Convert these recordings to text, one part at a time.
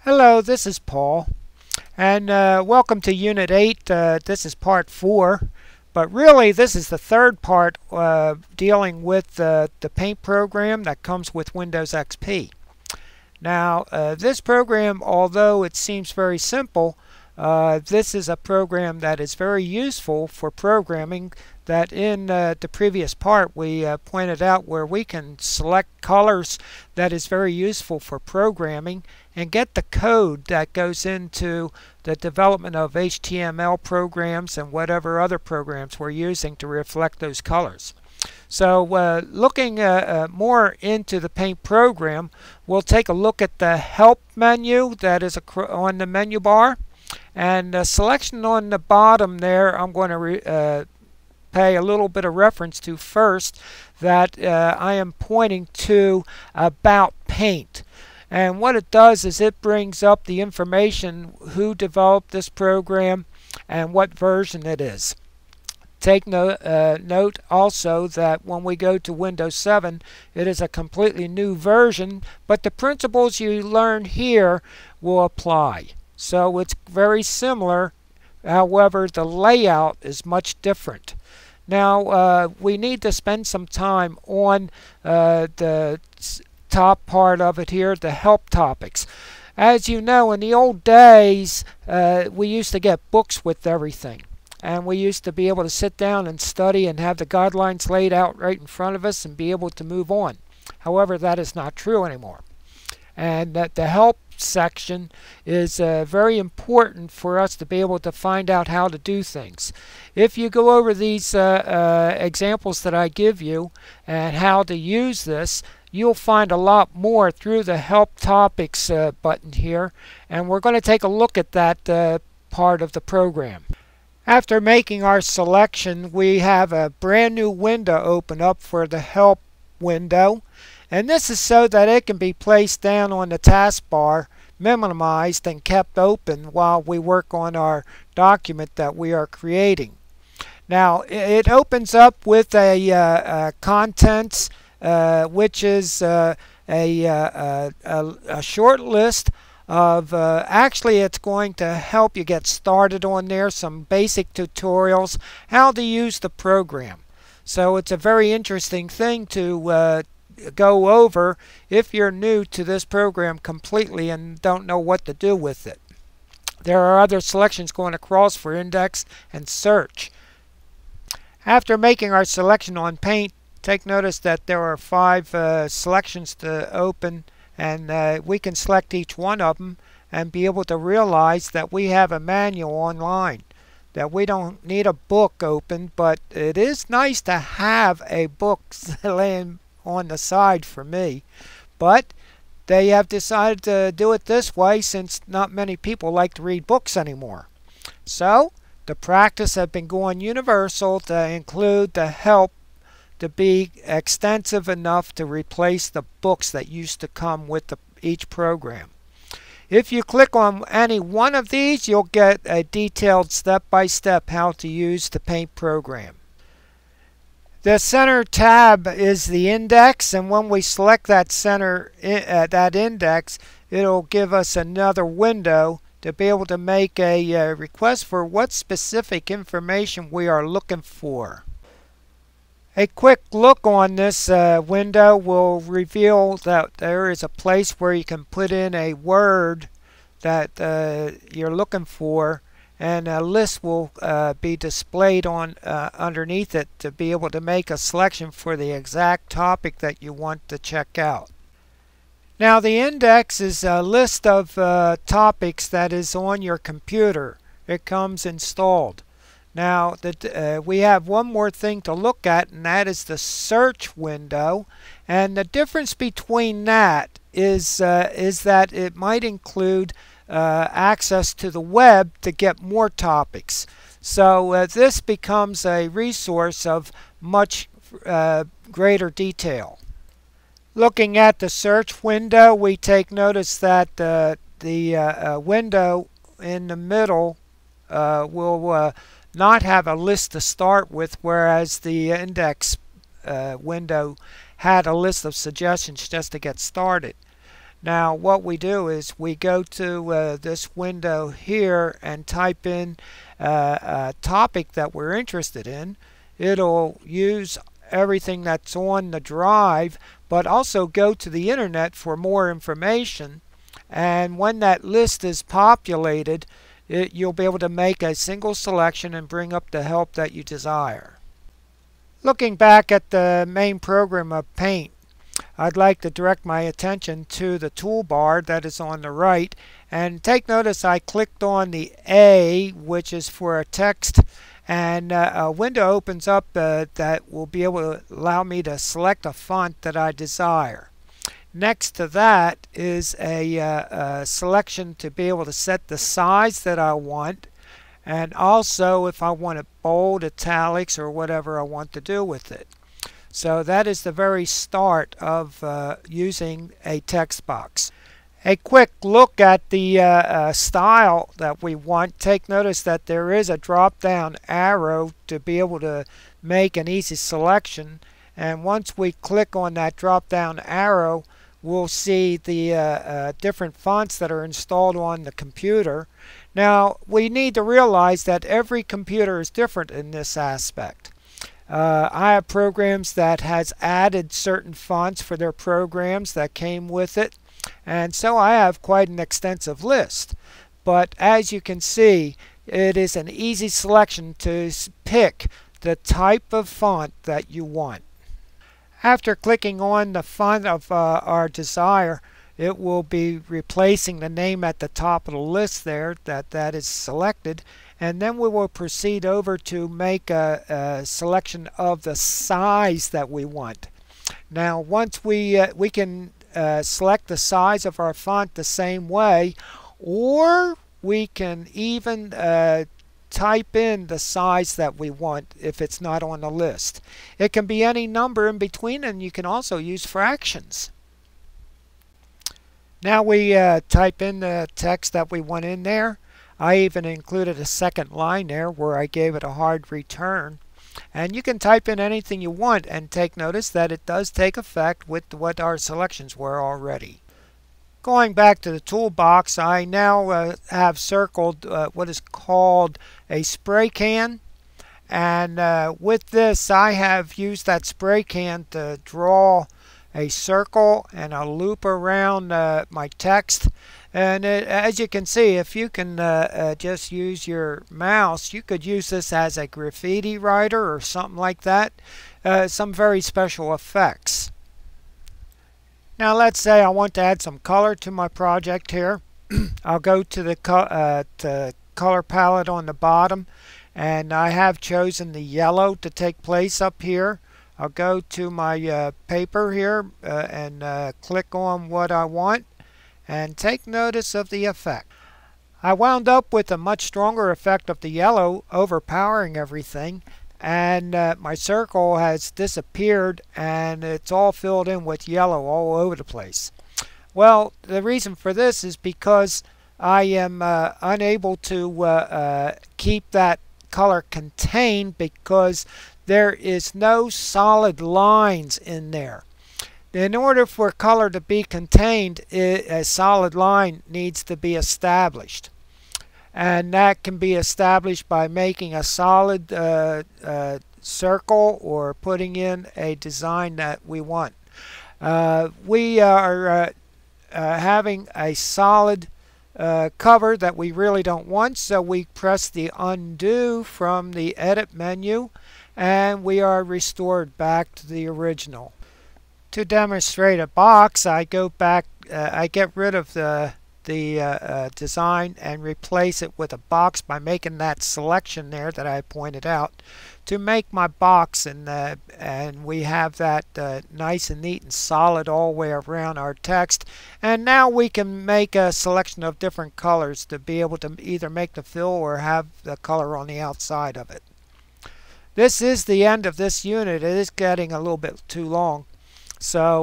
Hello, this is Paul, and welcome to Unit 8. This is Part 4, but really this is the third part dealing with the Paint program that comes with Windows XP. Now, this program, although it seems very simple, this is a program that is very useful for programming. That in the previous part we pointed out where we can select colors. That is very useful for programming and get the code that goes into the development of HTML programs and whatever other programs we're using to reflect those colors. So looking more into the Paint program, we'll take a look at the Help menu that is on the menu bar, and the selection on the bottom there I'm going to pay a little bit of reference to first, that I am pointing to About Paint. And what it does is it brings up the information who developed this program and what version it is. Take note also that when we go to Windows 7, it is a completely new version, but the principles you learn here will apply. So it's very similar, however the layout is much different. Now we need to spend some time on the top part of it here, the help topics. As you know, in the old days we used to get books with everything, and we used to be able to sit down and study and have the guidelines laid out right in front of us and be able to move on. However, that is not true anymore, and that the help section is very important for us to be able to find out how to do things. If you go over these examples that I give you and how to use this, you'll find a lot more through the Help Topics button here, and we're going to take a look at that part of the program. After making our selection, we have a brand new window open up for the Help window. And this is so that it can be placed down on the taskbar, minimized, and kept open while we work on our document that we are creating. Now, it opens up with a contents, which is a short list of, actually it's going to help you get started on there, some basic tutorials, how to use the program. So it's a very interesting thing to go over if you're new to this program completely and don't know what to do with it. There are other selections going across for index and search. After making our selection on Paint, take notice that there are 5 selections to open, and we can select each one of them and be able to realize that we have a manual online, that we don't need a book open, but it is nice to have a book laying on the side for me. But they have decided to do it this way since not many people like to read books anymore. So the practice has been going universal to include the help to be extensive enough to replace the books that used to come with each program. If you click on any one of these, you'll get a detailed step-by-step how to use the Paint program. The center tab is the index, and when we select that that index, it'll give us another window to be able to make a request for what specific information we are looking for. A quick look on this window will reveal that there is a place where you can put in a word that you're looking for, and a list will be displayed on underneath it to be able to make a selection for the exact topic that you want to check out. Now, the index is a list of topics that is on your computer. It comes installed. Now, we have one more thing to look at, and that is the search window. And the difference between that is that it might include access to the web to get more topics. So this becomes a resource of much greater detail. Looking at the search window, we take notice that the window in the middle will not have a list to start with, whereas the index window had a list of suggestions just to get started. Now what we do is we go to this window here and type in a topic that we're interested in. It'll use everything that's on the drive, but also go to the internet for more information. And when that list is populated, you'll be able to make a single selection and bring up the help that you desire. Looking back at the main program of Paint, I'd like to direct my attention to the toolbar that is on the right, and take notice I clicked on the A, which is for a text, and a window opens up that will be able to allow me to select a font that I desire. Next to that is a selection to be able to set the size that I want, and also if I want to bold, italics, or whatever I want to do with it. So that is the very start of using a text box. A quick look at the style that we want. Take notice that there is a drop down arrow to be able to make an easy selection, and once we click on that drop down arrow, we'll see the different fonts that are installed on the computer. Now we need to realize that every computer is different in this aspect. I have programs that has added certain fonts for their programs that came with it, and so I have quite an extensive list. But as you can see, it is an easy selection to pick the type of font that you want. After clicking on the font of our desire, it will be replacing the name at the top of the list there that is selected, and then we will proceed over to make a selection of the size that we want. Now once we can select the size of our font the same way, or we can even type in the size that we want if it's not on the list. It can be any number in between, and you can also use fractions. Now we type in the text that we want in there. I even included a second line there where I gave it a hard return. And you can type in anything you want, and take notice that it does take effect with what our selections were already. Going back to the toolbox, I now have circled what is called a spray can. And with this, I have used that spray can to draw a circle and a loop around my text. And as you can see, if you can just use your mouse, you could use this as a graffiti writer or something like that. Some very special effects. Now let's say I want to add some color to my project here. I'll go to the color palette on the bottom, and I have chosen the yellow to take place up here. I'll go to my paper here and click on what I want, and take notice of the effect. I wound up with a much stronger effect of the yellow overpowering everything, and my circle has disappeared and it's all filled in with yellow all over the place. Well, the reason for this is because I am unable to keep that color contained because there is no solid lines in there. In order for color to be contained, a solid line needs to be established. And that can be established by making a solid circle or putting in a design that we want. We are having a solid cover that we really don't want, so we press the undo from the edit menu, and we are restored back to the original. To demonstrate a box, I go back, I get rid of the design and replace it with a box by making that selection there that I pointed out to make my box, and we have that nice and neat and solid all the way around our text. And now we can make a selection of different colors to be able to either make the fill or have the color on the outside of it. This is the end of this unit. It is getting a little bit too long, so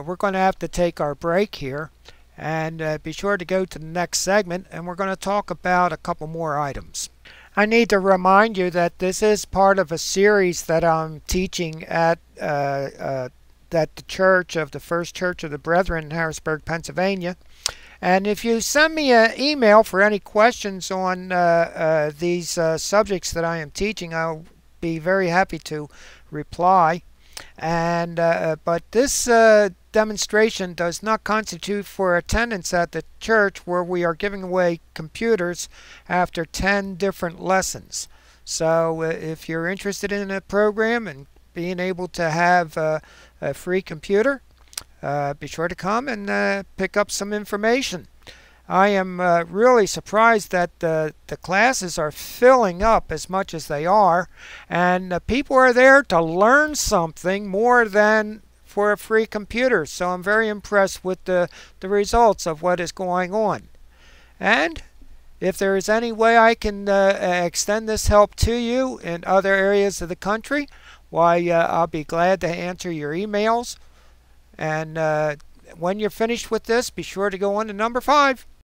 we're going to have to take our break here. And be sure to go to the next segment, and we're going to talk about a couple more items. I need to remind you that this is part of a series that I'm teaching at at the church of the First Church of the Brethren in Harrisburg, Pennsylvania. And if you send me an email for any questions on these subjects that I am teaching, I'll be very happy to reply. And but this demonstration does not constitute for attendance at the church, where we are giving away computers after 10 different lessons. So if you're interested in a program and being able to have a free computer, be sure to come and pick up some information. I am really surprised that the classes are filling up as much as they are, and people are there to learn something more than for a free computer. So I'm very impressed with the results of what is going on. And if there is any way I can extend this help to you in other areas of the country, why, I'll be glad to answer your emails. And when you're finished with this, be sure to go on to number 5.